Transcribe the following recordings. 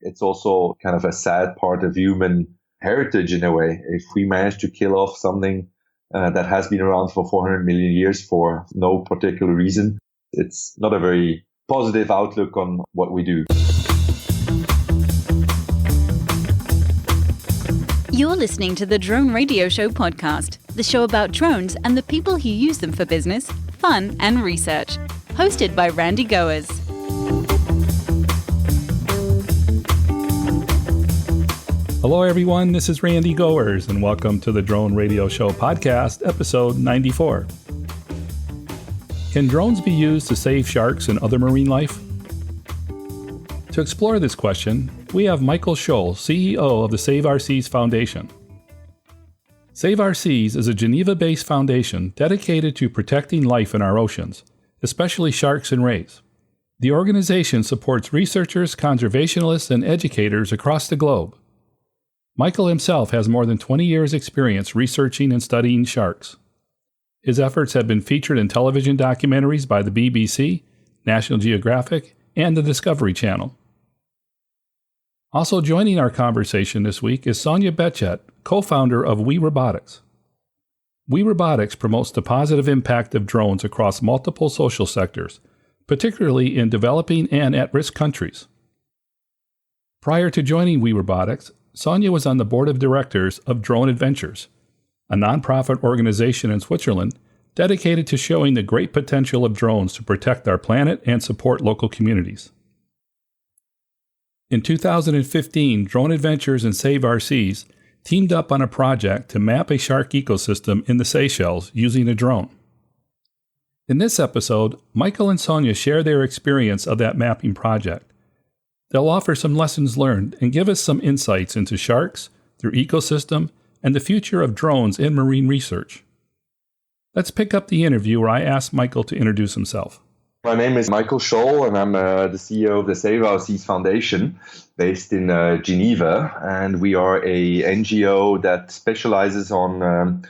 it's also kind of a sad part of human heritage in a way. If we manage to kill off something that has been around for 400 million years for no particular reason, it's not a very positive outlook on what we do. You're listening to the Drone Radio Show podcast, the show about drones and the people who use them for business, fun, and research. Hosted by Randy Goers. Hello, everyone. This is Randy Goers, and welcome to the Drone Radio Show podcast, episode 94. Can drones be used to save sharks and other marine life? To explore this question, we have Michael Scholl, CEO of the Save Our Seas Foundation. Save Our Seas is a Geneva-based foundation dedicated to protecting life in our oceans, especially sharks and rays. The organization supports researchers, conservationists, and educators across the globe. Michael himself has more than 20 years' experience researching and studying sharks. His efforts have been featured in television documentaries by the BBC, National Geographic, and the Discovery Channel. Also joining our conversation this week is Sonja Betchat, co-founder of WeRobotics. WeRobotics promotes the positive impact of drones across multiple social sectors, particularly in developing and at-risk countries. Prior to joining WeRobotics, Sonja was on the board of directors of Drone Adventures, a nonprofit organization in Switzerland dedicated to showing the great potential of drones to protect our planet and support local communities. In 2015, Drone Adventures and Save Our Seas teamed up on a project to map a shark ecosystem in the Seychelles using a drone. In this episode, Michael and Sonja share their experience of that mapping project. They'll offer some lessons learned and give us some insights into sharks, their ecosystem, and the future of drones in marine research. Let's pick up the interview where I asked Michael to introduce himself. My name is Michael Scholl, and I'm the CEO of the Save Our Seas Foundation based in Geneva. And we are a NGO that specializes on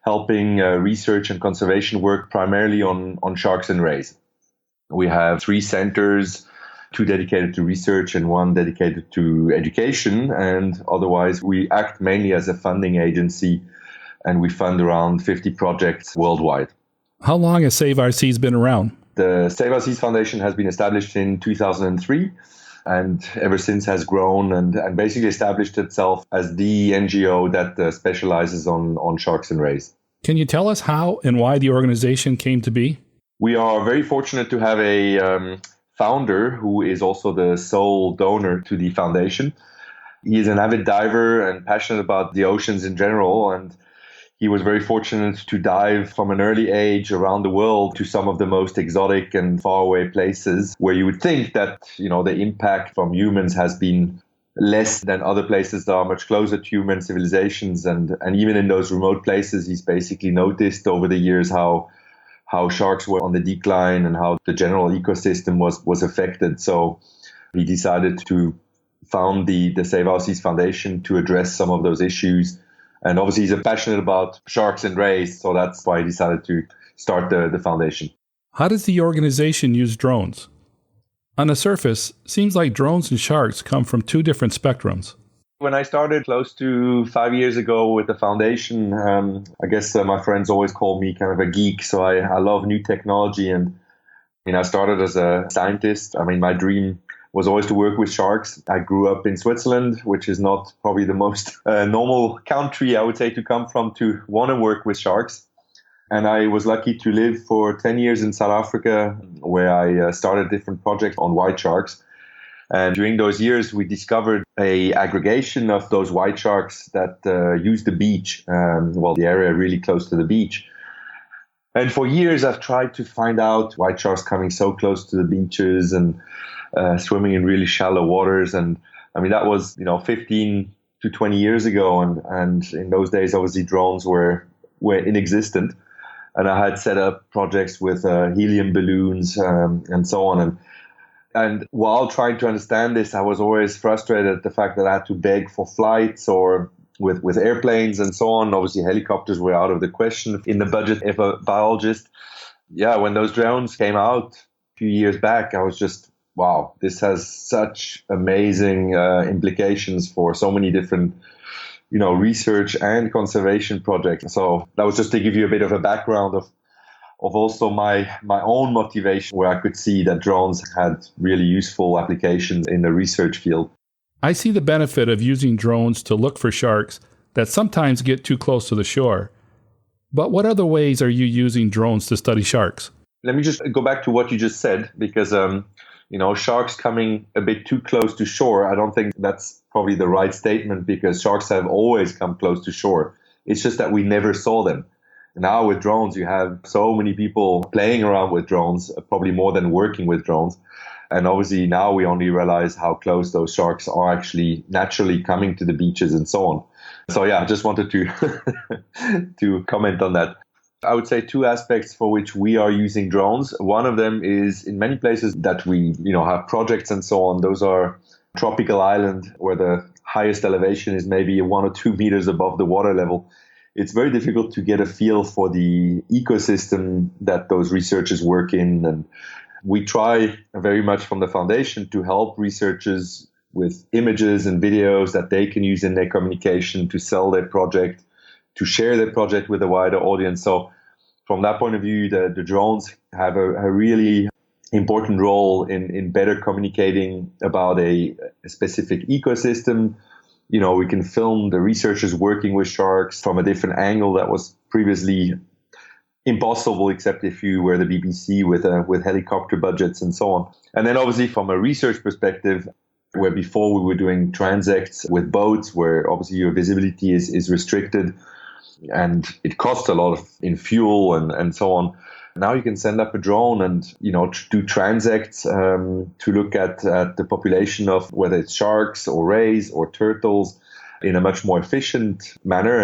helping research and conservation work primarily on sharks and rays. We have 3 centers, 2 dedicated to research and 1 dedicated to education. And otherwise, we act mainly as a funding agency, and we fund around 50 projects worldwide. How long has Save Our Seas been around? The Save Our Seas Foundation has been established in 2003 and ever since has grown and basically established itself as the NGO that specializes on sharks and rays. Can you tell us how and why the organization came to be? We are very fortunate to have a founder who is also the sole donor to the foundation. He is an avid diver and passionate about the oceans in general, and he was very fortunate to dive from an early age around the world to some of the most exotic and faraway places where you would think that, the impact from humans has been less than other places that are much closer to human civilizations. And even in those remote places, he's basically noticed over the years how sharks were on the decline and how the general ecosystem was affected. So he decided to found the Save Our Seas Foundation to address some of those issues. And obviously, he's passionate about sharks and rays, so that's why he decided to start the foundation. How does the organization use drones? On the surface, seems like drones and sharks come from 2 different spectrums. When I started close to 5 years ago with the foundation, I guess my friends always call me kind of a geek, so I love new technology. And I started as a scientist. My dream was always to work with sharks. I grew up in Switzerland, which is not probably the most normal country, I would say, to come from to want to work with sharks. And I was lucky to live for 10 years in South Africa, where I started different projects on white sharks. And during those years, we discovered a aggregation of those white sharks that use the beach, the area really close to the beach. And for years, I've tried to find out white sharks coming so close to the beaches and swimming in really shallow waters. And that was, 15 to 20 years ago. And in those days, obviously, drones were inexistent. And I had set up projects with helium balloons and so on. And while trying to understand this, I was always frustrated at the fact that I had to beg for flights or with airplanes and so on. Obviously, helicopters were out of the question in the budget of a biologist. When those drones came out a few years back, I was just wow, this has such amazing implications for so many different, research and conservation projects. So that was just to give you a bit of a background of also my own motivation, where I could see that drones had really useful applications in the research field. I see the benefit of using drones to look for sharks that sometimes get too close to the shore. But what other ways are you using drones to study sharks? Let me just go back to what you just said, because, sharks coming a bit too close to shore, I don't think that's probably the right statement, because sharks have always come close to shore. It's just that we never saw them. Now with drones, you have so many people playing around with drones, probably more than working with drones. And obviously now we only realize how close those sharks are actually naturally coming to the beaches and so on. So yeah, I just wanted to to comment on that. I would say two aspects for which we are using drones. One of them is in many places that we have projects and so on. Those are tropical island where the highest elevation is maybe 1 or 2 meters above the water level. It's very difficult to get a feel for the ecosystem that those researchers work in. And we try very much from the foundation to help researchers with images and videos that they can use in their communication to sell their project, to share their project with a wider audience. So from that point of view, the drones have a really important role in better communicating about a specific ecosystem. We can film the researchers working with sharks from a different angle that was previously impossible, except if you were the BBC with helicopter budgets and so on. And then obviously from a research perspective, where before we were doing transects with boats, where obviously your visibility is restricted and it costs a lot in fuel and so on. Now you can send up a drone and, do transects to look at the population of whether it's sharks or rays or turtles in a much more efficient manner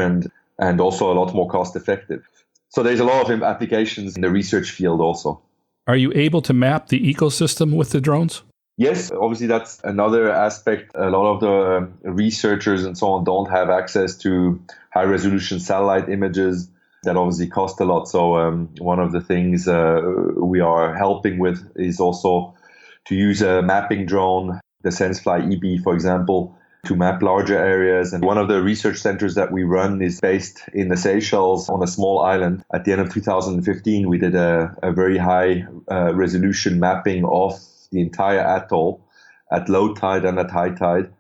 and also a lot more cost effective. So there's a lot of applications in the research field also. Are you able to map the ecosystem with the drones? Yes, obviously that's another aspect. A lot of the researchers and so on don't have access to high resolution satellite images that obviously cost a lot. So one of the things we are helping with is also to use a mapping drone, the SenseFly EB, for example, to map larger areas. And one of the research centers that we run is based in the Seychelles on a small island. At the end of 2015, we did a very high resolution mapping of the entire atoll at low tide and at high tide.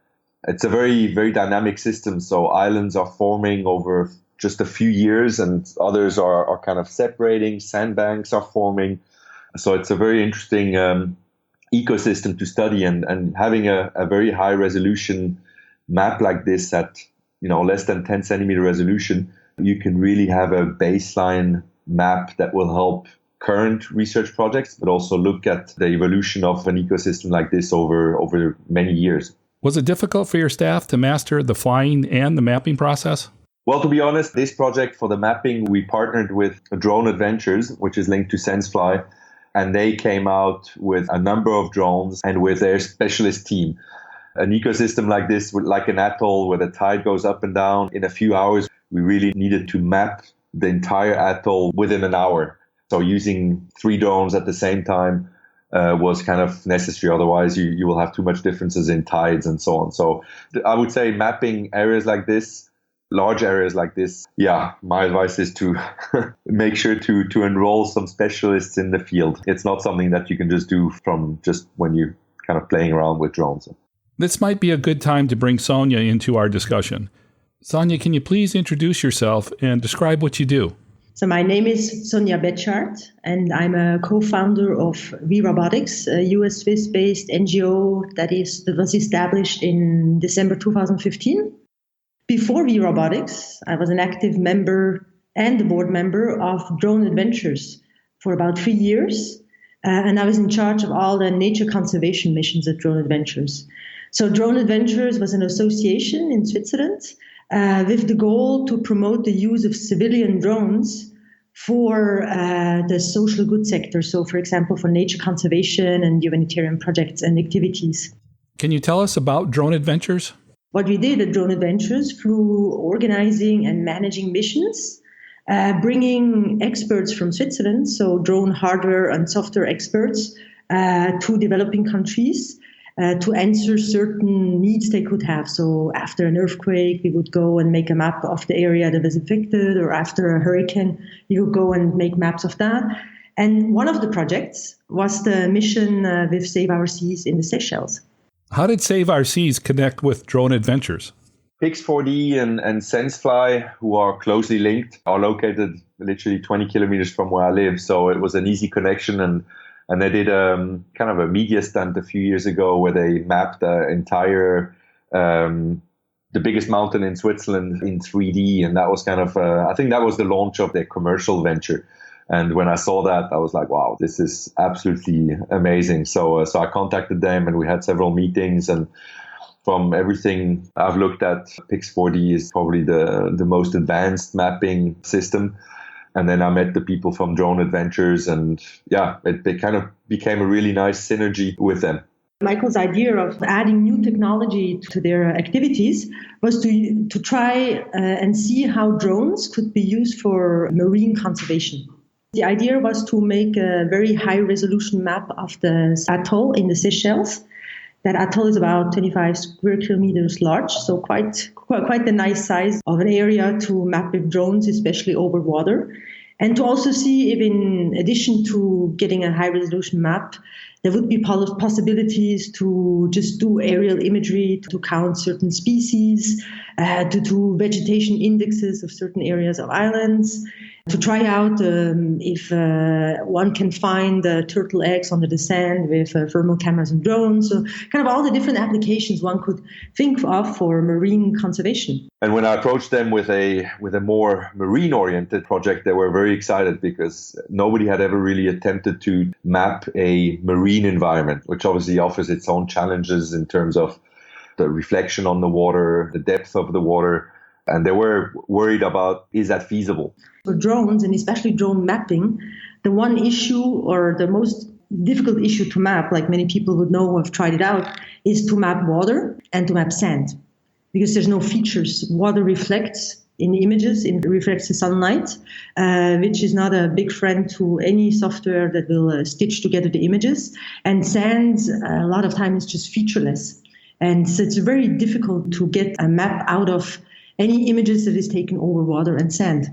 It's a very, very dynamic system. So islands are forming over just a few years and others are kind of separating. Sandbanks are forming. So it's a very interesting ecosystem to study, and having a very high resolution map like this at less than 10 centimeter resolution, you can really have a baseline map that will help current research projects, but also look at the evolution of an ecosystem like this over many years. Was it difficult for your staff to master the flying and the mapping process? Well, to be honest, this project for the mapping, we partnered with Drone Adventures, which is linked to SenseFly, and they came out with a number of drones and with their specialist team. An ecosystem like this, like an atoll where the tide goes up and down in a few hours, we really needed to map the entire atoll within an hour. So using 3 drones at the same time was kind of necessary. Otherwise, you will have too much differences in tides and so on. So I would say mapping areas like this, large areas like this, my advice is to make sure to enroll some specialists in the field. It's not something that you can just do from just when you're kind of playing around with drones. This might be a good time to bring Sonja into our discussion. Sonja, can you please introduce yourself and describe what you do? So my name is Sonja Betchat, and I'm a co-founder of WeRobotics, a US-Swiss-based NGO that was established in December 2015. Before WeRobotics, I was an active member and a board member of Drone Adventures for about 3 years, and I was in charge of all the nature conservation missions at Drone Adventures. So Drone Adventures was an association in Switzerland with the goal to promote the use of civilian drones for the social good sector. So, for example, for nature conservation and humanitarian projects and activities. Can you tell us about Drone Adventures? What we did at Drone Adventures through organizing and managing missions, bringing experts from Switzerland, so drone hardware and software experts, to developing countries to answer certain needs they could have. So after an earthquake, we would go and make a map of the area that was affected, or after a hurricane, you would go and make maps of that. And one of the projects was the mission with Save Our Seas in the Seychelles. How did Save Our Seas connect with Drone Adventures? Pix4D and SenseFly, who are closely linked, are located literally 20 kilometers from where I live. So it was an easy connection. And they did kind of a media stunt a few years ago where they mapped the entire, the biggest mountain in Switzerland in 3D. And that was kind of, I think that was the launch of their commercial venture. And when I saw that, I was like, wow, this is absolutely amazing. So I contacted them and we had several meetings. And from everything I've looked at, Pix4D is probably the most advanced mapping system. And then I met the people from Drone Adventures, and it kind of became a really nice synergy with them. Michael's idea of adding new technology to their activities was to try and see how drones could be used for marine conservation. The idea was to make a very high-resolution map of the atoll in the Seychelles. That atoll is about 25 square kilometers large, so quite the nice size of an area to map with drones, especially over water. And to also see if, in addition to getting a high-resolution map, there would be possibilities to just do aerial imagery, to count certain species, to do vegetation indexes of certain areas of islands, to try out if one can find turtle eggs under the sand with thermal cameras and drones. So kind of all the different applications one could think of for marine conservation. And when I approached them with a more marine-oriented project, they were very excited because nobody had ever really attempted to map a marine environment, which obviously offers its own challenges in terms of the reflection on the water, the depth of the water. And they were worried about, is that feasible? For drones, and especially drone mapping, the one issue or the most difficult issue to map, like many people would know who have tried it out, is to map water and to map sand. Because there's no features. Water reflects in the images, it reflects the sunlight, which is not a big friend to any software that will stitch together the images. And sand, a lot of times, is just featureless. And so it's very difficult to get a map out of any images that is taken over water and sand.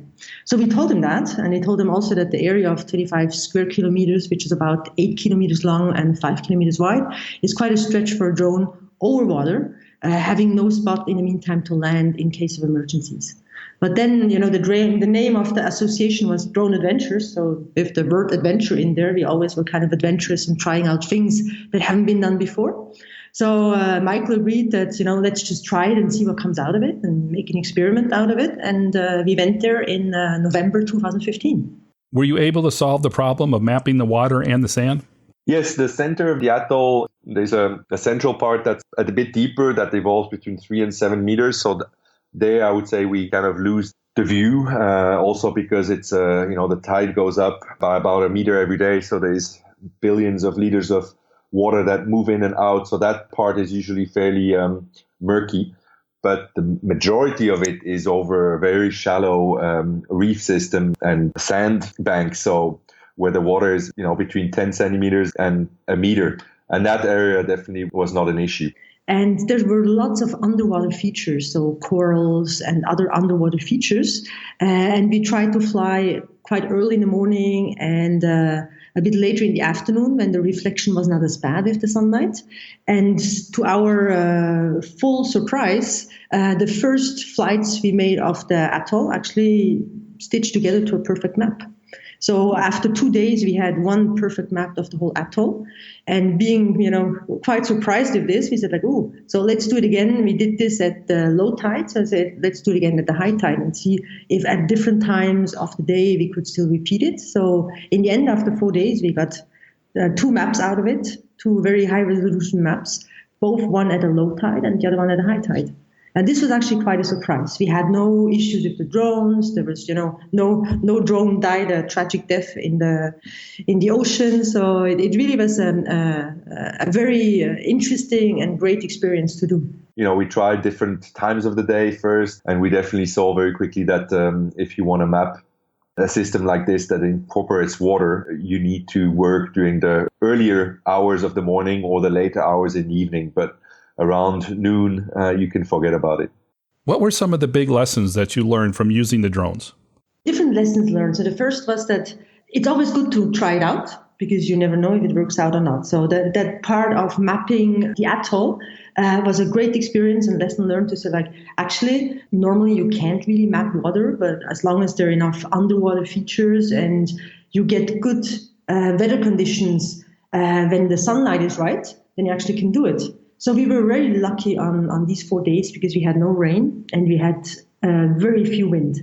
So we told him that, and I told him also that the area of 25 square kilometers, which is about 8 kilometers long and 5 kilometers wide, is quite a stretch for a drone over water, having no spot in the meantime to land in case of emergencies. But then, the name of the association was Drone Adventures. So with the word adventure in there, we always were kind of adventurous and trying out things that haven't been done before. So Michael agreed that, let's just try it and see what comes out of it and make an experiment out of it. And we went there in November 2015. Were you able to solve the problem of mapping the water and the sand? Yes, the center of the atoll, there's a central part that's a bit deeper that evolves between 3 and 7 meters. So there, I would say we kind of lose the view, also because it's, the tide goes up by about 1 meter every day. So there's billions of liters of water that move in and out. So that part is usually fairly murky. But the majority of it is over a very shallow reef system and sand bank. So where the water is, between 10 centimeters and 1 meter. And that area definitely was not an issue. And there were lots of underwater features, so corals and other underwater features. And we tried to fly quite early in the morning and a bit later in the afternoon when the reflection was not as bad with the sunlight. And to our full surprise, the first flights we made of the atoll actually stitched together to a perfect map. So after 2 days, we had one perfect map of the whole atoll. And being, quite surprised with this, we said so let's do it again. We did this at the low tide. So I said, let's do it again at the high tide and see if at different times of the day we could still repeat it. So in the end, after 4 days, we got 2 maps out of it, 2 very high resolution maps, both one at a low tide and the other one at a high tide. And this was actually quite a surprise. We had no issues with the drones. There was, no drone died a tragic death in the ocean. So it really was a very interesting and great experience to do. We tried different times of the day first, and we definitely saw very quickly that if you want to map a system like this that incorporates water, you need to work during the earlier hours of the morning or the later hours in the evening. But around noon, you can forget about it. What were some of the big lessons that you learned from using the drones? Different lessons learned. So the first was that it's always good to try it out because you never know if it works out or not. So that part of mapping the atoll was a great experience and lesson learned to say, like, actually, normally you can't really map water, but as long as there are enough underwater features and you get good weather conditions when the sunlight is right, then you actually can do it. So we were very lucky on these 4 days because we had no rain and we had very few wind.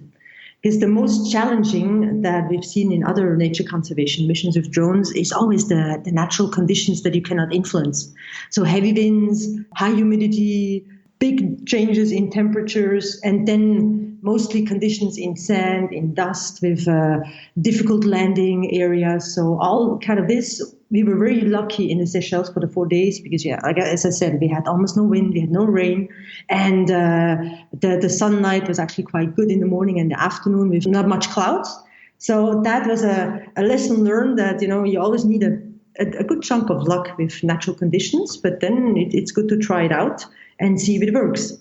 Because the most challenging that we've seen in other nature conservation missions with drones is always the natural conditions that you cannot influence. So heavy winds, high humidity, big changes in temperatures, and then mostly conditions in sand, in dust, with difficult landing areas. So all kind of this, we were very lucky in the Seychelles for the 4 days because, as I said, we had almost no wind, we had no rain, and the sunlight was actually quite good in the morning and the afternoon with not much clouds. So that was a lesson learned that, you always need a good chunk of luck with natural conditions, but then it's good to try it out and see if it works.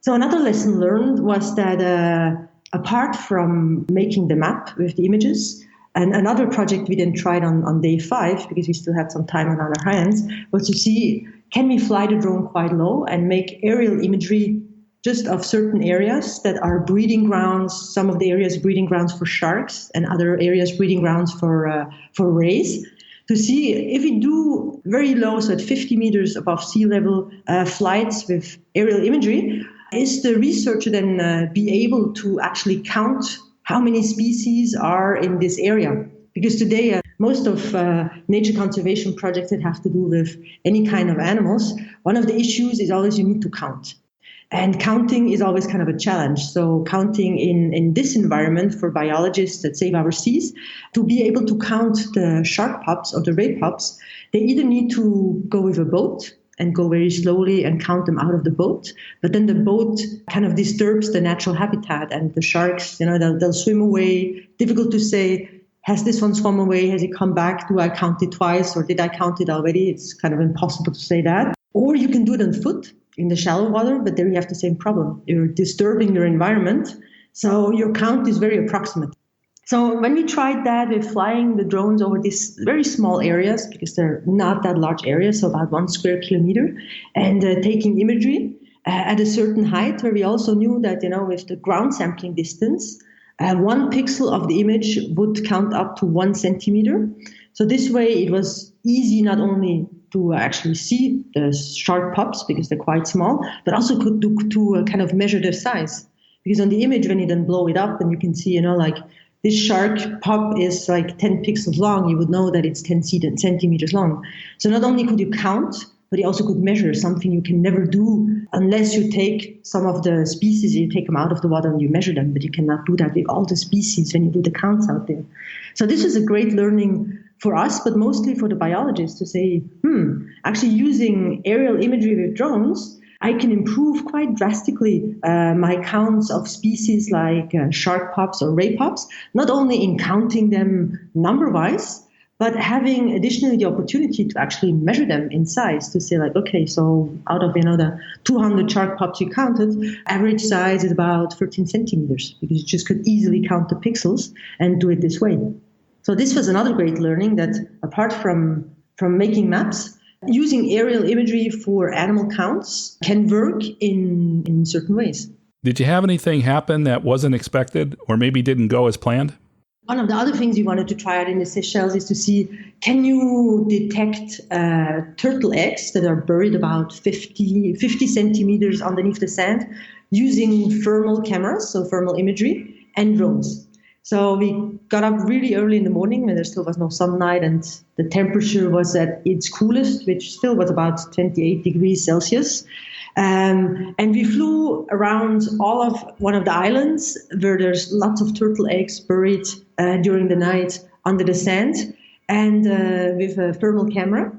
So another lesson learned was that apart from making the map with the images, and another project we then tried on day 5, because we still had some time on our hands, was to see, can we fly the drone quite low and make aerial imagery just of certain areas that are breeding grounds, some of the areas breeding grounds for sharks and other areas breeding grounds for rays, to see if we do very low, so at 50 meters above sea level flights with aerial imagery, is the researcher then be able to actually count how many species are in this area? Because today, most of nature conservation projects that have to do with any kind of animals, one of the issues is always you need to count. And counting is always kind of a challenge. So counting in this environment for biologists that save our seas, to be able to count the shark pups or the ray pups, they either need to go with a boat and go very slowly and count them out of the boat. But then the boat kind of disturbs the natural habitat and the sharks, they'll swim away. Difficult to say, has this one swum away? Has it come back? Do I count it twice or did I count it already? It's kind of impossible to say that. Or you can do it on foot in the shallow water, but there you have the same problem. You're disturbing your environment. So your count is very approximate. So when we tried that with flying the drones over these very small areas, because they're not that large areas, so about 1 square kilometer, and taking imagery at a certain height, where we also knew that, with the ground sampling distance, 1 pixel of the image would count up to 1 centimeter. So this way it was easy not only to actually see the shark pups because they're quite small, but also to kind of measure their size. Because on the image, when you then blow it up and you can see, like this shark pup is like 10 pixels long, you would know that it's 10 centimeters long. So not only could you count, but you also could measure, something you can never do unless you take some of the species, you take them out of the water and you measure them, but you cannot do that with all the species when you do the counts out there. So this was a great learning for us, but mostly for the biologists to say, actually using aerial imagery with drones, I can improve quite drastically my counts of species like shark pups or ray pups, not only in counting them number-wise, but having additionally the opportunity to actually measure them in size, to say like, okay, so out of the 200 shark pups you counted, average size is about 13 centimeters, because you just could easily count the pixels and do it this way. So this was another great learning, that apart from making maps, using aerial imagery for animal counts can work in certain ways. Did you have anything happen that wasn't expected or maybe didn't go as planned? One of the other things we wanted to try out in the Seychelles is to see, can you detect turtle eggs that are buried about 50 centimeters underneath the sand using thermal cameras, so thermal imagery, and drones. So we got up really early in the morning when there still was no sunlight and the temperature was at its coolest, which still was about 28 degrees Celsius. And we flew around all of one of the islands where there's lots of turtle eggs buried during the night under the sand, and with a thermal camera.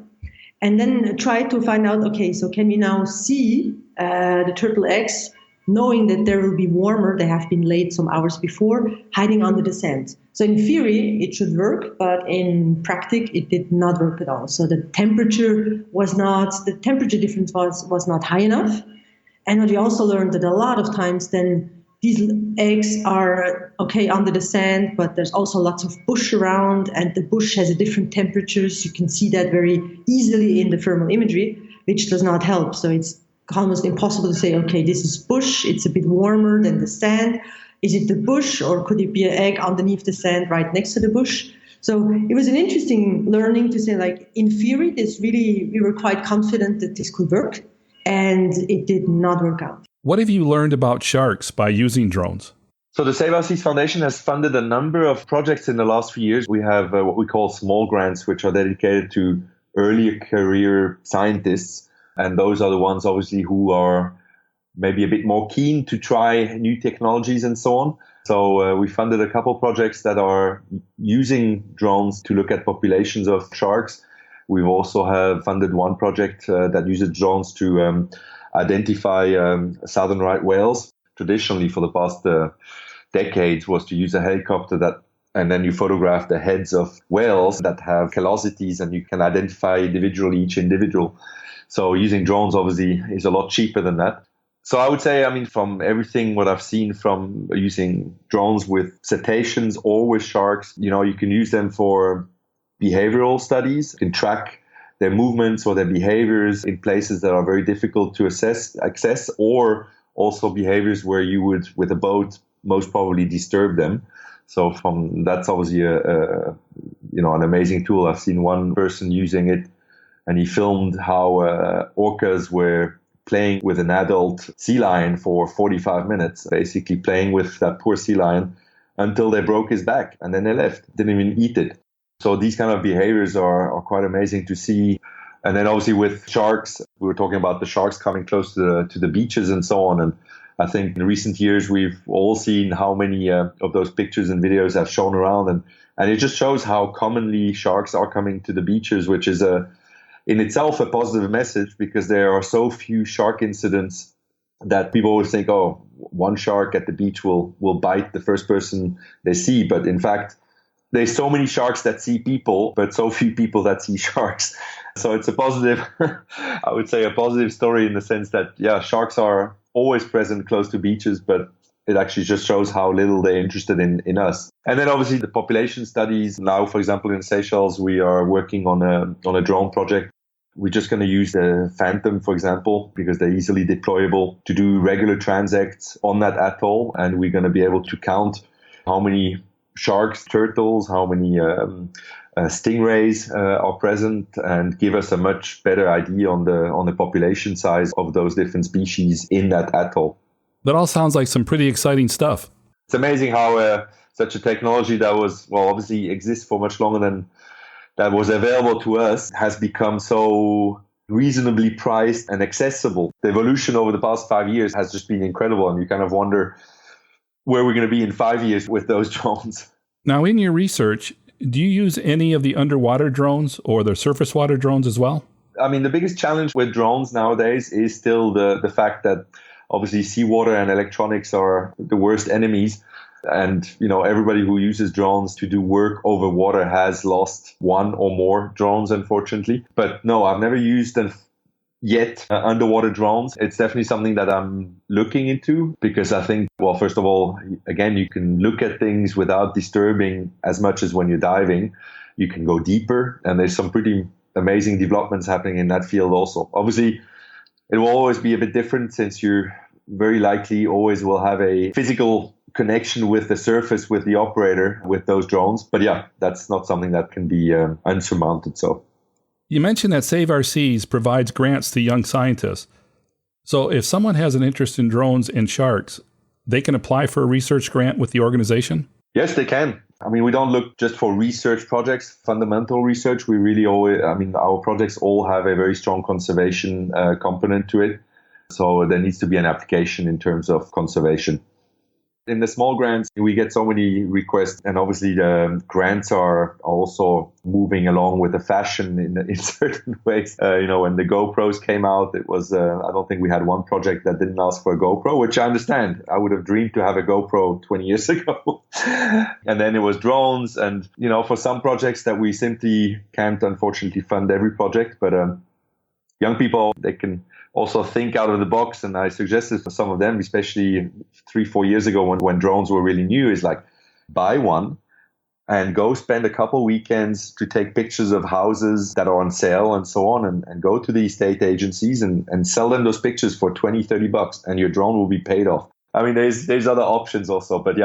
And then try to find out, okay, so can we now see the turtle eggs knowing that there will be warmer, they have been laid some hours before, hiding under the sand. So in theory, it should work, but in practice, it did not work at all. So the temperature difference was not high enough. And what we also learned that a lot of times then these eggs are okay under the sand, but there's also lots of bush around, and the bush has a different temperature. So you can see that very easily in the thermal imagery, which does not help. So it's almost impossible to say, okay, this is bush, it's a bit warmer than the sand. Is it the bush, or could it be an egg underneath the sand right next to the bush? So it was an interesting learning to say, like, in theory, we were quite confident that this could work, and it did not work out. What have you learned about sharks by using drones? So the Save Our Seas Foundation has funded a number of projects in the last few years. We have what we call small grants, which are dedicated to early career scientists. And those are the ones, obviously, who are maybe a bit more keen to try new technologies and so on. So we funded a couple projects that are using drones to look at populations of sharks. We've also have funded one project that uses drones to identify southern right whales. Traditionally, for the past decades, was to use a helicopter and then you photograph the heads of whales that have callosities, and you can identify individually each individual. So using drones obviously is a lot cheaper than that. So I would say, from everything what I've seen from using drones with cetaceans or with sharks, you can use them for behavioral studies. You can track their movements or their behaviors in places that are very difficult to access, or also behaviors where you would, with a boat, most probably disturb them. So that's obviously an amazing tool. I've seen one person using it, and he filmed how orcas were playing with an adult sea lion for 45 minutes, basically playing with that poor sea lion until they broke his back, and then they left, didn't even eat it. So these kind of behaviors are quite amazing to see. And then obviously with sharks, we were talking about the sharks coming close to the beaches and so on. And I think in recent years, we've all seen how many of those pictures and videos have shown around. And it just shows how commonly sharks are coming to the beaches, which is in itself a positive message, because there are so few shark incidents that people always think, oh, one shark at the beach will bite the first person they see. But in fact, there's so many sharks that see people, but so few people that see sharks. So it's a positive, I would say a positive story in the sense that, sharks are always present close to beaches, but it actually just shows how little they're interested in us. And then obviously the population studies. Now, for example, in Seychelles, we are working on a drone project. We're just going to use the Phantom, for example, because they're easily deployable to do regular transects on that atoll. And we're going to be able to count how many sharks, turtles, how many stingrays are present, and give us a much better idea on the population size of those different species in that atoll. That all sounds like some pretty exciting stuff. It's amazing how such a technology that was, obviously exists for much longer than that was available to us, has become so reasonably priced and accessible. The evolution over the past 5 years has just been incredible, and you kind of wonder where we're going to be in 5 years with those drones. Now, in your research, do you use any of the underwater drones or the surface water drones as well? The biggest challenge with drones nowadays is still the fact that obviously seawater and electronics are the worst enemies. And, everybody who uses drones to do work over water has lost one or more drones, unfortunately. But no, I've never used them yet, underwater drones. It's definitely something that I'm looking into, because I think, first of all, again, you can look at things without disturbing as much as when you're diving. You can go deeper, and there's some pretty amazing developments happening in that field also. Obviously, it will always be a bit different, since you're very likely always will have a physical connection with the surface, with the operator, with those drones. But that's not something that can be unsurmounted. So you mentioned that Save Our Seas provides grants to young scientists. So if someone has an interest in drones and sharks, they can apply for a research grant with the organization? Yes, they can. We don't look just for research projects, fundamental research. We really always, our projects all have a very strong conservation component to it. So there needs to be an application in terms of conservation. In the small grants, we get so many requests, and obviously the grants are also moving along with the fashion in certain ways. When the GoPros came out, it was, I don't think we had one project that didn't ask for a GoPro, which I understand. I would have dreamed to have a GoPro 20 years ago. And then it was drones. And, for some projects that we simply can't, unfortunately, fund every project. But young people, they can also think out of the box. And I suggested for some of them, especially 3-4 years ago when drones were really new, is like buy one and go spend a couple weekends to take pictures of houses that are on sale and so on, and go to the estate agencies and sell them those pictures for $20-$30 and your drone will be paid off. I mean, there's other options also, but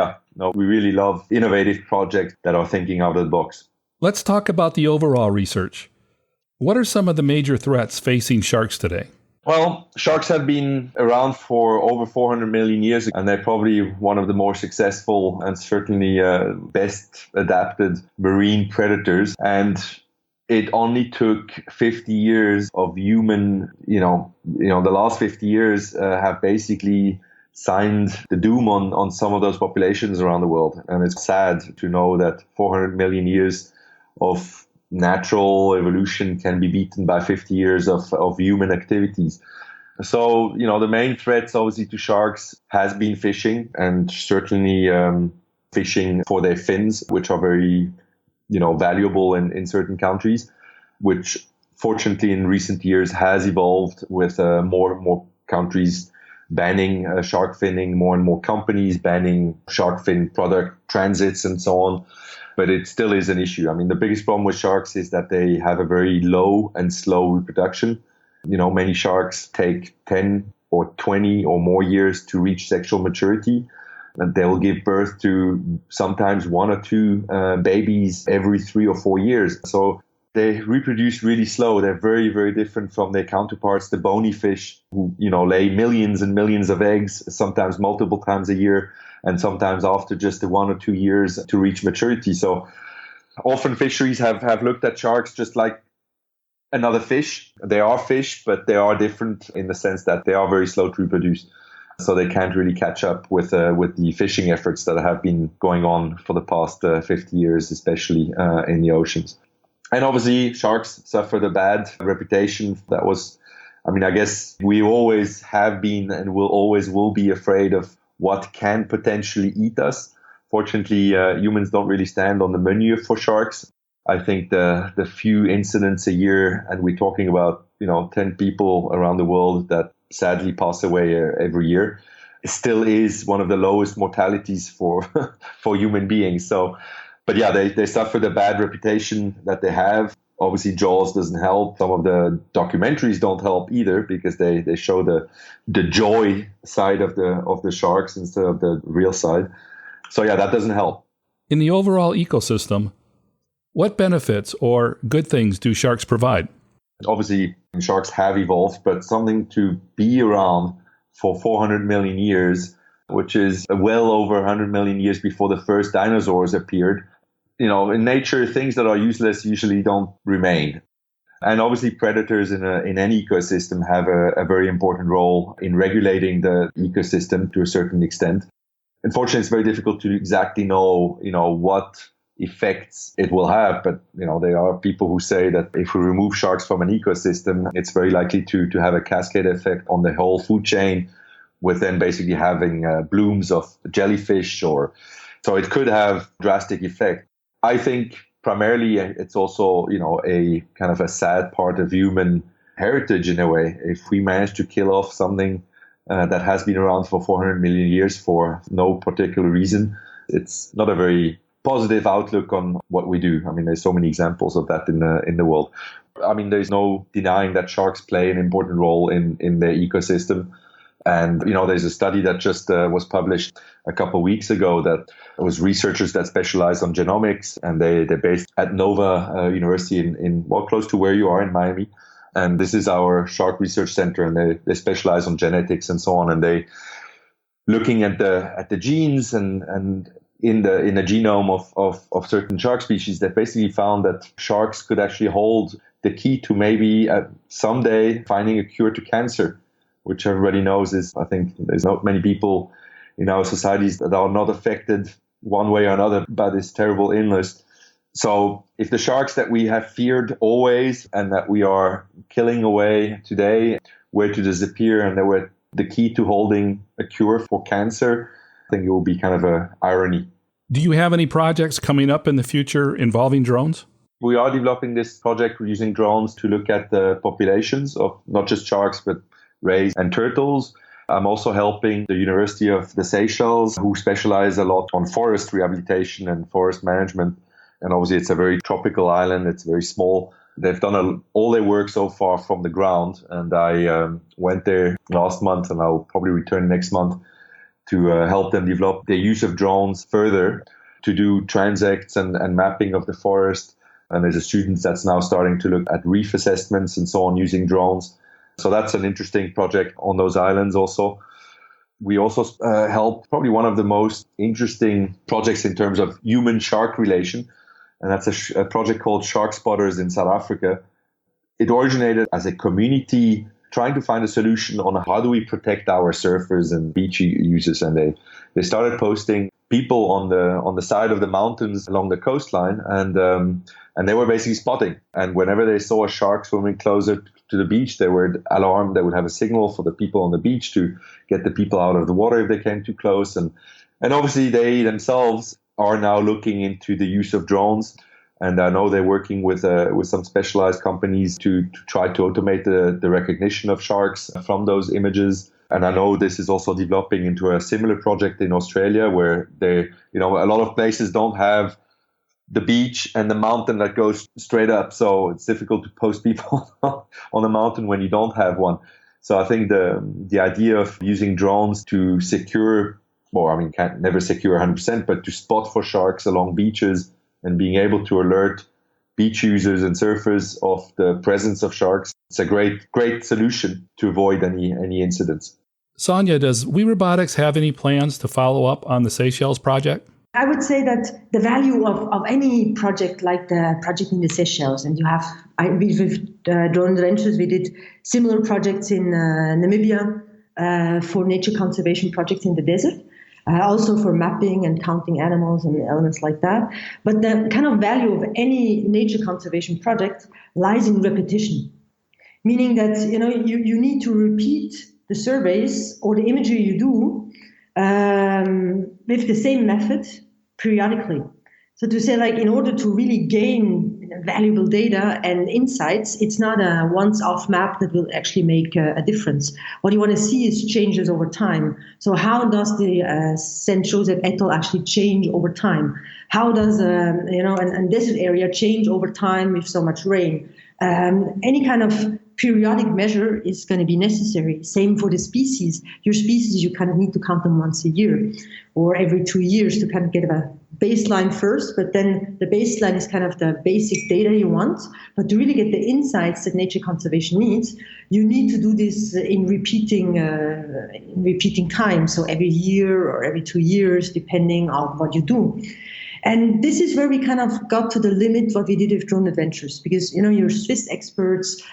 we really love innovative projects that are thinking out of the box. Let's talk about the overall research. What are some of the major threats facing sharks today? Well, sharks have been around for over 400 million years, and they're probably one of the more successful and certainly best adapted marine predators. And it only took 50 years of human, the last 50 years have basically signed the doom on some of those populations around the world. And it's sad to know that 400 million years of natural evolution can be beaten by 50 years of human activities. So, the main threats obviously to sharks has been fishing, and certainly fishing for their fins, which are very, valuable in certain countries, which fortunately in recent years has evolved with more and more countries banning shark finning, more and more companies banning shark fin product transits and so on. But it still is an issue. I mean, the biggest problem with sharks is that they have a very low and slow reproduction. Many sharks take 10 or 20 or more years to reach sexual maturity. And they will give birth to sometimes 1 or 2 babies every 3 or 4 years. So they reproduce really slow. They're very, very different from their counterparts, the bony fish, who, lay millions and millions of eggs, sometimes multiple times a year, and sometimes after just 1 or 2 years to reach maturity. So often fisheries have looked at sharks just like another fish. They are fish, but they are different in the sense that they are very slow to reproduce. So they can't really catch up with the fishing efforts that have been going on for the past 50 years, especially in the oceans. And obviously, sharks suffer the bad reputation. That was, I guess we always have been and will be afraid of what can potentially eat us. Fortunately, humans don't really stand on the menu for sharks. I think the few incidents a year, and we're talking about 10 people around the world that sadly pass away every year, it still is one of the lowest mortalities for human beings. So, but they suffer the bad reputation that they have. Obviously, Jaws doesn't help. Some of the documentaries don't help either because they show the joy side of the sharks instead of the real side. So that doesn't help. In the overall ecosystem, what benefits or good things do sharks provide? Obviously, sharks have evolved, but something to be around for 400 million years, which is well over 100 million years before the first dinosaurs appeared. In nature, things that are useless usually don't remain. And obviously, predators in any ecosystem have a very important role in regulating the ecosystem to a certain extent. Unfortunately, it's very difficult to exactly know, what effects it will have. But, there are people who say that if we remove sharks from an ecosystem, it's very likely to have a cascade effect on the whole food chain, with then basically having blooms of jellyfish so it could have drastic effect. I think primarily it's also, a kind of a sad part of human heritage in a way. If we manage to kill off something that has been around for 400 million years for no particular reason, it's not a very positive outlook on what we do. There's so many examples of that in the world. There's no denying that sharks play an important role in the ecosystem. And, there's a study that just was published a couple of weeks ago that was researchers that specialize on genomics, and they're based at Nova University in close to where you are in Miami. And this is our shark research center, and they specialize on genetics and so on. And they looking at the genes and in the genome of certain shark species that basically found that sharks could actually hold the key to maybe someday finding a cure to cancer, which everybody knows is, I think there's not many people in our societies that are not affected one way or another by this terrible illness. So if the sharks that we have feared always and that we are killing away today were to disappear and they were the key to holding a cure for cancer, I think it will be kind of an irony. Do you have any projects coming up in the future involving drones? We are developing this project using drones to look at the populations of not just sharks, but rays and turtles. I'm also helping the University of the Seychelles, who specialize a lot on forest rehabilitation and forest management. And obviously, it's a very tropical island. It's very small. They've done all their work so far from the ground. And I went there last month, and I'll probably return next month to help them develop their use of drones further to do transects and mapping of the forest. And there's a student that's now starting to look at reef assessments and so on using drones. So that's an interesting project on those islands also. We also help probably one of the most interesting projects in terms of human-shark relation. And that's a project called Shark Spotters in South Africa. It originated as a community trying to find a solution on how do we protect our surfers and beach users. And they started posting people on the side of the mountains along the coastline, and they were basically spotting. And whenever they saw a shark swimming closer to the beach, they were alarmed. They would have a signal for the people on the beach to get the people out of the water if they came too close. And obviously they themselves are now looking into the use of drones. And I know they're working with some specialized companies to try to automate the recognition of sharks from those images. And I know this is also developing into a similar project in Australia where a lot of places don't have the beach and the mountain that goes straight up. So it's difficult to post people on a mountain when you don't have one. So I think the idea of using drones to secure, can't never secure 100%, but to spot for sharks along beaches and being able to alert beach users and surfers of the presence of sharks, it's a great solution to avoid any incidents. Sonja, does WeRobotics have any plans to follow up on the Seychelles project? I would say that the value of any project like the project in the Seychelles, and with Drone Adventures, we did similar projects in Namibia for nature conservation projects in the desert. Also for mapping and counting animals and elements like that. But the kind of value of any nature conservation project lies in repetition, meaning that you need to repeat the surveys or the imagery you do with the same method periodically. So to say, in order to really gain valuable data and insights, it's not a once-off map that will actually make a difference. What you want to see is changes over time. So how does the St. Joseph atoll actually change over time? How does a desert area change over time with so much rain? Any kind of periodic measure is going to be necessary. Same for the species. Your species, you kind of need to count them once a year or every 2 years to kind of get a baseline first, but then the baseline is kind of the basic data you want. But to really get the insights that nature conservation needs, you need to do this in repeating time. So every year or every 2 years, depending on what you do. And this is where we kind of got to the limit what we did with Drone Adventures, because, you're Swiss experts,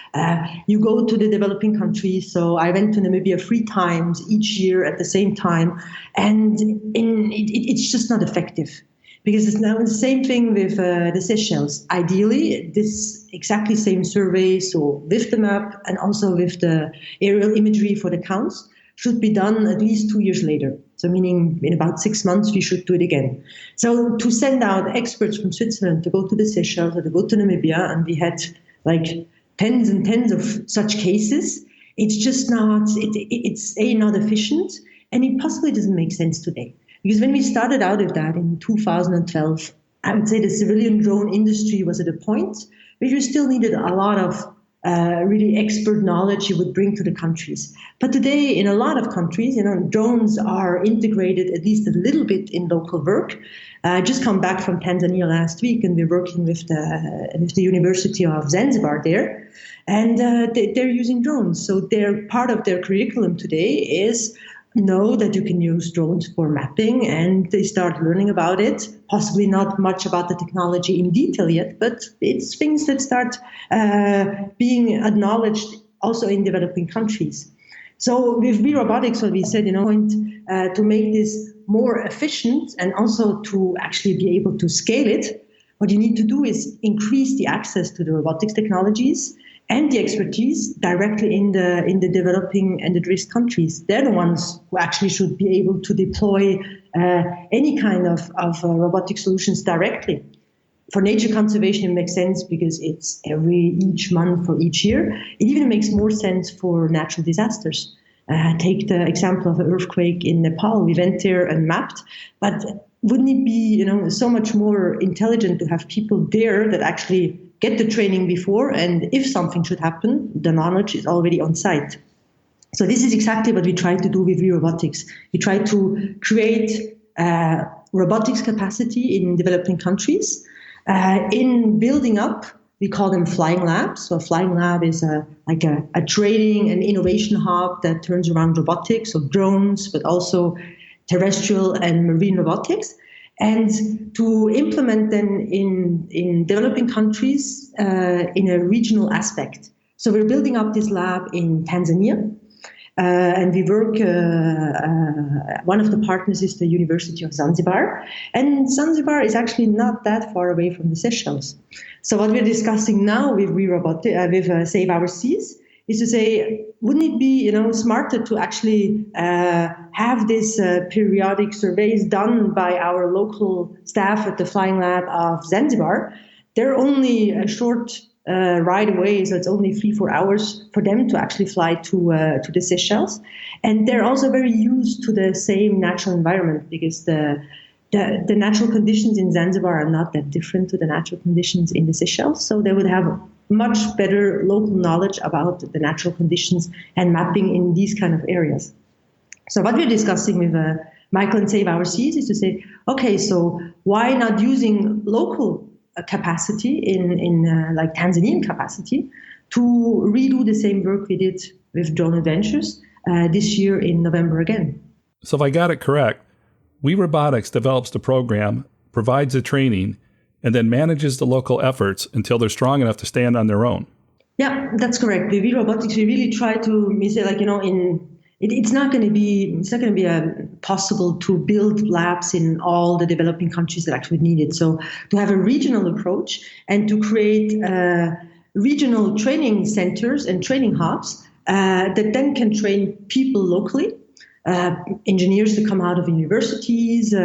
you go to the developing countries. So I went to Namibia 3 times each year at the same time, and it's just not effective. Because it's now the same thing with the Seychelles. Ideally, this exactly same survey, so with the map and also with the aerial imagery for the counts, should be done at least 2 years later. So meaning in about 6 months, we should do it again. So to send out experts from Switzerland to go to the Seychelles or to go to Namibia, and we had tens and tens of such cases, it's just not, it's not efficient, and it possibly doesn't make sense today. Because when we started out with that in 2012, I would say the civilian drone industry was at a point where you still needed a lot of really expert knowledge you would bring to the countries. But today, in a lot of countries, drones are integrated at least a little bit in local work. I just come back from Tanzania last week, and we're working with the University of Zanzibar there, and they're using drones. So part of their curriculum today is know that you can use drones for mapping, and they start learning about it. Possibly not much about the technology in detail yet, but it's things that start being acknowledged also in developing countries. So with WeRobotics, what we said, to make this more efficient and also to actually be able to scale it, what you need to do is increase the access to the robotics technologies and the expertise directly in the developing and at-risk countries. They're the ones who actually should be able to deploy any kind of robotic solutions directly. For nature conservation, it makes sense because it's each month for each year. It even makes more sense for natural disasters. Take the example of an earthquake in Nepal. We went there and mapped, but wouldn't it be, so much more intelligent to have people there that actually get the training before, and if something should happen, the knowledge is already on site. So this is exactly what we try to do with WeRobotics. We try to create robotics capacity in developing countries. In building up, we call them flying labs. So a flying lab is a training and innovation hub that turns around robotics, so drones, but also terrestrial and marine robotics, and to implement them in developing countries in a regional aspect. So we're building up this lab in Tanzania, and we work, one of the partners is the University of Zanzibar, and Zanzibar is actually not that far away from the Seychelles. So what we're discussing now with with Save Our Seas is to say, wouldn't it be smarter to actually have this periodic surveys done by our local staff at the Flying Lab of Zanzibar? They're only a short ride away, so it's only 3-4 hours for them to actually fly to the Seychelles, and they're also very used to the same natural environment because the natural conditions in Zanzibar are not that different to the natural conditions in the Seychelles, so they would have much better local knowledge about the natural conditions and mapping in these kind of areas. So what we're discussing with Michael and Save Our Seas is to say, okay, so why not using local capacity in like Tanzanian capacity to redo the same work we did with Drone Adventures this year in November again. So if I got it correct, WeRobotics develops the program, provides the training, and then manages the local efforts until they're strong enough to stand on their own. Yeah, that's correct. With WeRobotics, we really try to say, it's not going to be possible to build labs in all the developing countries that actually need it. So to have a regional approach and to create regional training centers and training hubs that then can train people locally, engineers that come out of universities,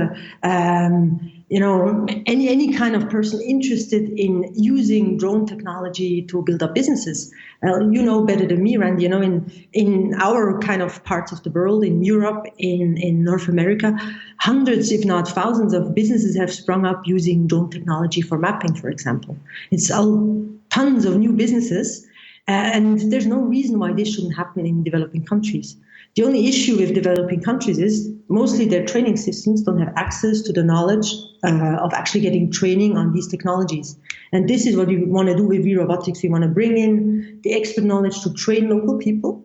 any kind of person interested in using drone technology to build up businesses. Better than me, Randy, in our kind of parts of the world, in Europe, in North America, hundreds, if not thousands of businesses have sprung up using drone technology for mapping, for example. It's tons of new businesses, and there's no reason why this shouldn't happen in developing countries. The only issue with developing countries is mostly their training systems don't have access to the knowledge of actually getting training on these technologies. And this is what we want to do with WeRobotics. We want to bring in the expert knowledge to train local people.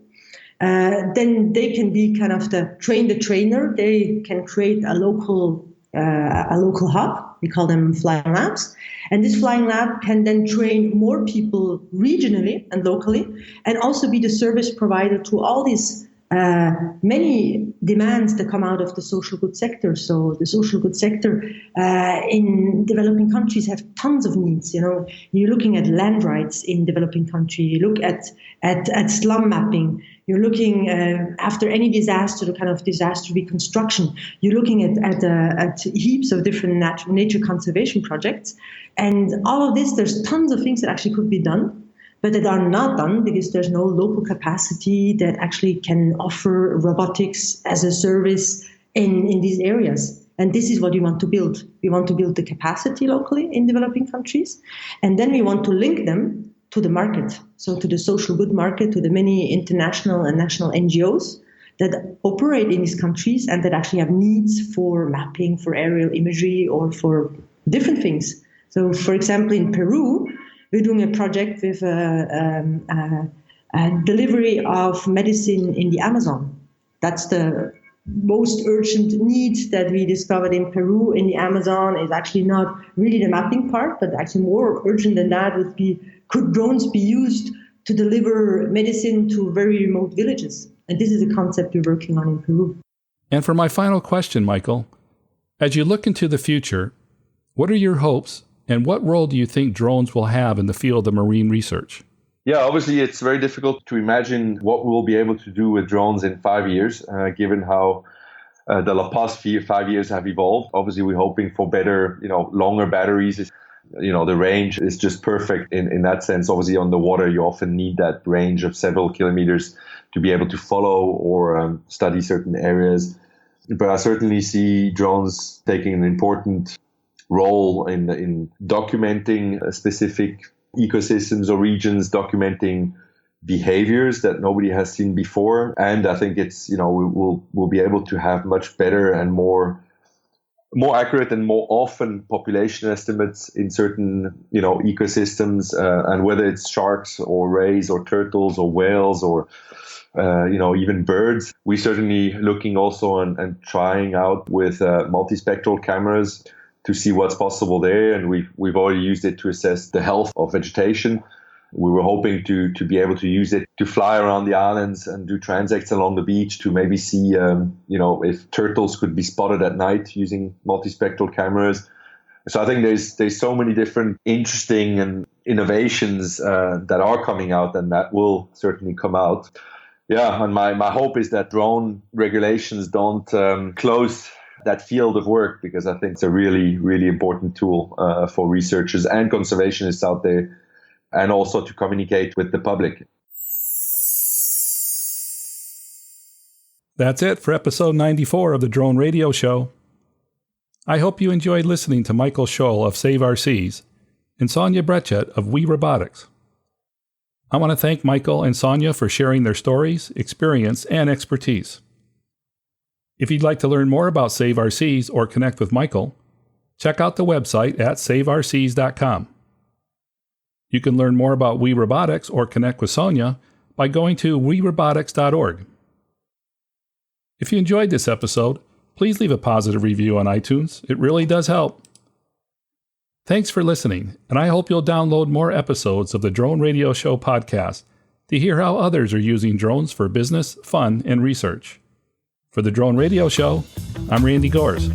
Then they can be kind of the trainer. They can create a local hub. We call them flying labs. And this flying lab can then train more people regionally and locally, and also be the service provider to all these many demands that come out of the social good sector. So the social good sector in developing countries have tons of needs. You're looking at land rights in developing countries. You look at slum mapping. You're looking after any disaster, the kind of disaster reconstruction. You're looking at heaps of different nature conservation projects. And all of this, there's tons of things that actually could be done, but that are not done because there's no local capacity that actually can offer robotics as a service in these areas. And this is what we want to build. We want to build the capacity locally in developing countries, and then we want to link them to the market, so to the social good market, to the many international and national NGOs that operate in these countries and that actually have needs for mapping, for aerial imagery, or for different things. So, for example, in Peru, we're doing a project with delivery of medicine in the Amazon. That's the most urgent need that we discovered in Peru. In the Amazon is actually not really the mapping part, but actually more urgent than that would be, could drones be used to deliver medicine to very remote villages? And this is a concept we're working on in Peru. And for my final question, Michael, as you look into the future, what are your hopes and what role do you think drones will have in the field of marine research? Yeah, obviously it's very difficult to imagine what we'll be able to do with drones in 5 years, given how the past 5 years have evolved. Obviously, we're hoping for better, longer batteries. The range is just perfect in that sense. Obviously, on the water, you often need that range of several kilometers to be able to follow or study certain areas. But I certainly see drones taking an important role in documenting specific ecosystems or regions, documenting behaviors that nobody has seen before. And I think it's, we'll be able to have much better and more accurate and more often population estimates in certain, ecosystems, and whether it's sharks or rays or turtles or whales or, even birds. We're certainly looking also and trying out with multispectral cameras to see what's possible there. And we've already used it to assess the health of vegetation. We were hoping to be able to use it to fly around the islands and do transects along the beach to maybe see, if turtles could be spotted at night using multispectral cameras. So I think there's so many different interesting and innovations that are coming out and that will certainly come out. Yeah, and my hope is that drone regulations don't close that field of work, because I think it's a really, really important tool for researchers and conservationists out there, and also to communicate with the public. That's it for episode 94 of the Drone Radio Show. I hope you enjoyed listening to Michael Scholl of Save Our Seas and Sonja Betchat of WeRobotics. I want to thank Michael and Sonja for sharing their stories, experience, and expertise. If you'd like to learn more about Save Our Seas or connect with Michael, check out the website at saveourseas.com. You can learn more about WeRobotics or connect with Sonja by going to WeRobotics.org. If you enjoyed this episode, please leave a positive review on iTunes. It really does help. Thanks for listening, and I hope you'll download more episodes of the Drone Radio Show podcast to hear how others are using drones for business, fun, and research. For the Drone Radio Show, I'm Randy Goers.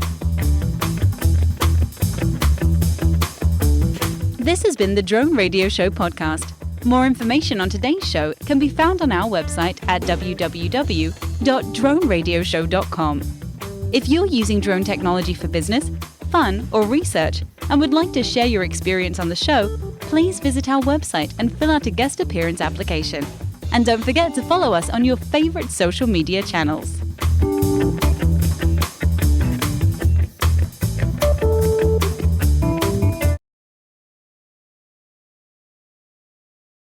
This has been the Drone Radio Show podcast. More information on today's show can be found on our website at www.droneradioshow.com. If you're using drone technology for business, fun, or research and would like to share your experience on the show, please visit our website and fill out a guest appearance application. And don't forget to follow us on your favorite social media channels.